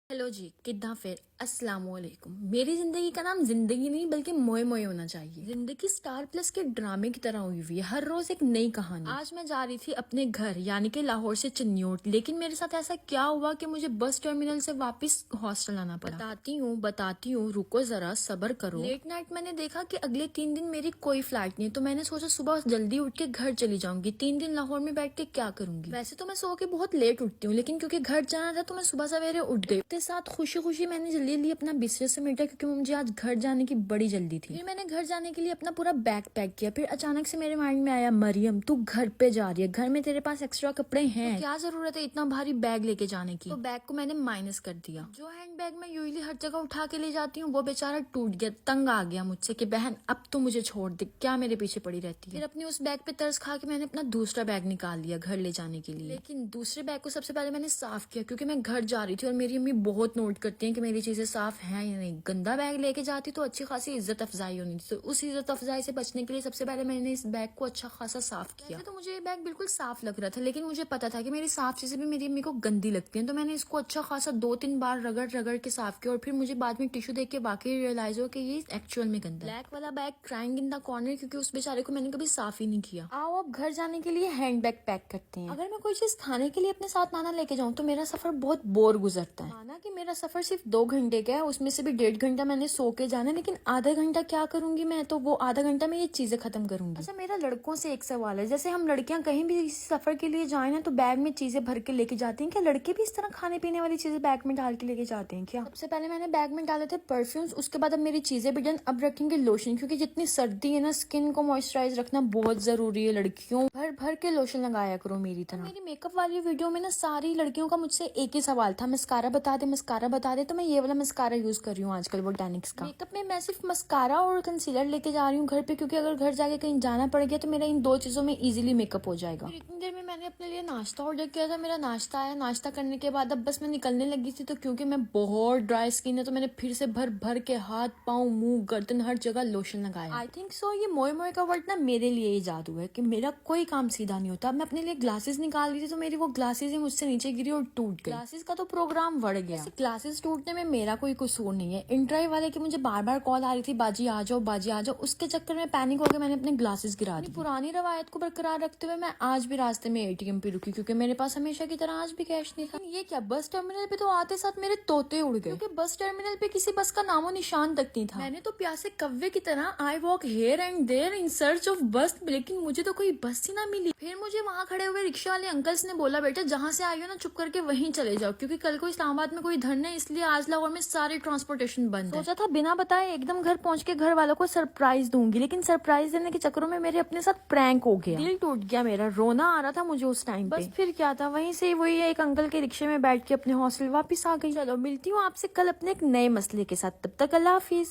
Hello जी, किद्दां फिर अस्सलामुअलैकुम। मेरी जिंदगी का नाम जिंदगी नहीं बल्कि मोए मोए होना चाहिए। जिंदगी स्टार प्लस के ड्रामे की तरह हुई हुई है, हर रोज एक नई कहानी। आज मैं जा रही थी अपने घर यानी कि लाहौर से चिन्योट, लेकिन मेरे साथ ऐसा क्या हुआ कि मुझे बस टर्मिनल से वापस हॉस्टल आना पड़ा। बताती हूँ, रुको जरा सब्र करो। लेट नाइट मैंने देखा कि अगले 3 दिन मेरी कोई फ्लाइट नहीं है, तो मैंने सोचा सुबह जल्दी उठ के घर चली जाऊंगी। 3 दिन लाहौर में बैठ के क्या करूंगी। वैसे तो मैं सो के बहुत लेट उठती हूँ, लेकिन क्योंकि घर जाना था तो मैं सुबह सवेरे उठ गई। के साथ खुशी खुशी मैंने जल्दी जल्दी अपना बिस्तर समेटा, क्योंकि मुझे आज घर जाने की बड़ी जल्दी थी। फिर मैंने घर जाने के लिए अपना पूरा बैग पैक किया। फिर अचानक से मेरे माइंड में आया, मरियम तू घर पे जा रही है, घर में तेरे पास एक्स्ट्रा कपड़े हैं, तो क्या जरूरत है इतना भारी बैग लेके जाने की। तो बैग को मैंने माइनस कर दिया। जो हैंड बैग मैं यूजली हर जगह उठा के ले जाती हूँ वो बेचारा टूट गया। तंग आ गया मुझसे कि बहन अब तो मुझे छोड़ दे, क्या मेरे पीछे पड़ी रहती है। फिर अपने उस बैग पे तरस खा के मैंने अपना दूसरा बैग निकाल लिया घर ले जाने के लिए। लेकिन दूसरे बैग को सबसे पहले मैंने साफ किया, क्योंकि मैं घर जा रही थी और मेरी अम्मी बहुत नोट करती हैं कि मेरी चीजें साफ हैं या नहीं। गंदा बैग लेके जाती तो अच्छी खासी इज्जत अफजाई होनी थी, तो उस इज्जत अफजाई से बचने के लिए सबसे पहले मैंने इस बैग को अच्छा खासा साफ किया। तो मुझे ये बैग बिल्कुल साफ लग रहा था, लेकिन मुझे पता था कि मेरी साफ चीजें भी मेरी अम्मी को गंदी लगती हैं, तो मैंने इसको अच्छा खासा 2-3 बार रगड़ रगड़ के साफ किया। और फिर मुझे बाद में टिश्यू देख के वाकई रियलाइज हो कि ये एक्चुअल में गंदा। ब्लैक वाला bag crying in the corner, क्योंकि उस बेचारे को मैंने कभी साफ ही नहीं किया। आओ अब घर जाने के लिए हैंड बैग पैक करते हैं। अगर मैं कोई चीज खाने के लिए अपने साथ खाना लेके जाऊँ तो मेरा सफर बहुत बोर गुजरता है। माना कि मेरा सफर सिर्फ 2 घंटे का है, उसमें से भी 1.5 घंटा मैंने सो के जाना है, लेकिन आधा घंटा क्या करूंगी मैं, तो वो आधा घंटा में ये चीजें खत्म करूंगी। अच्छा, मेरा लड़कों से एक सवाल है, जैसे हम लड़कियां कहीं भी सफर के लिए जाए ना तो बैग में चीजें भर के लेके जाती हैं, क्या लड़के भी इस तरह खाने पीने वाली चीजें बैग में डाल के लेके जाते हैं क्या? सबसे पहले मैंने बैग में डाले थे परफ्यूम्स, उसके बाद अब मेरी चीजें भी डन। अब रखेंगे लोशन, क्योंकि जितनी सर्दी है ना स्किन को मॉइस्चराइज रखना बहुत जरूरी है। लड़कियों भर भर के लोशन लगाया करो मेरी तरह। मेरी मेकअप वाली वीडियो में ना सारी लड़कियों का मुझसे एक ही सवाल था, मस्कारा बता दे मस्कारा बता दे, तो मैं ये वाला मस्कारा यूज कर रही हूँ आजकल बोटैनिक्स का। मेकअप में मैं सिर्फ मस्कारा और कंसीलर लेके जा रही हूँ घर पे, क्योंकि अगर घर जाके कहीं जाना पड़ गया तो मेरा इन 2 चीजों में इजीली मेकअप हो जाएगा। फिर इतनी देर में मैंने अपने लिए नाश्ता ऑर्डर किया था, मेरा नाश्ता आया। नाश्ता करने के बाद अब बस मैं निकलने लगी थी, तो क्योंकि मैं बहुत ड्राई स्किन है तो मैंने फिर से भर भर के हाथ पाँव मुंह गर्दन हर जगह लोशन लगाया। आई थिंक सो ये मोए मोए का वर्ड ना मेरे लिए ही जादू है कि मेरा कोई काम सीधा नहीं होता। मैं अपने लिए ग्लासेस निकाल रही थी तो मेरी वो ग्लासेस ही मुझसे नीचे गिरी और टूट गई। ग्लासेस का तो प्रोग्राम बढ़ गया। ग्लासेस टूटने में मेरा कोई कसूर नहीं है। इंट्राई वाले की मुझे बार बार कॉल आ रही थी, बाजी आ जाओ बाजी आ जाओ, उसके चक्कर में पैनिक होकर मैंने अपने ग्लासेस गिरा दी। पुरानी रवायत को बरकरार रखते हुए मैं आज भी रास्ते में एटीएम पे रुकी, क्योंकि मेरे पास हमेशा की तरह आज भी कैश नहीं था। ये क्या, बस टर्मिनल पे तो आते साथ मेरे तोते उड़ गए, क्योंकि बस टर्मिनल पे किसी बस का नामो निशान तक नहीं था। मैंने तो प्यासे कव्वे की तरह I walk here and there in search of bus, लेकिन मुझे तो कोई बस ही ना मिली। फिर मुझे वहाँ खड़े हुए रिक्शा वाले अंकल्स ने बोला, बेटा जहाँ से आई हो ना चुप करके वहीं चले जाओ, क्योंकि कल को इस्लामाबाद में कोई धरना है, इसलिए आज लाहौर में सारे ट्रांसपोर्टेशन बंद है। सोचा था बिना बताए एकदम घर पहुंच के घर वालों को सरप्राइज दूंगी, लेकिन सरप्राइज देने के चक्करों में मेरे अपने साथ प्रैंक हो गया। दिल टूट गया मेरा, रोना आ रहा था मुझे उस टाइम पे। बस फिर क्या था, वहीं से वही एक अंकल के रिक्शे में बैठ के अपने हॉस्टल वापस आ गई। चलो मिलती हूँ आपसे कल अपने एक नए मसले के साथ, तब तक अल्लाह हाफिज।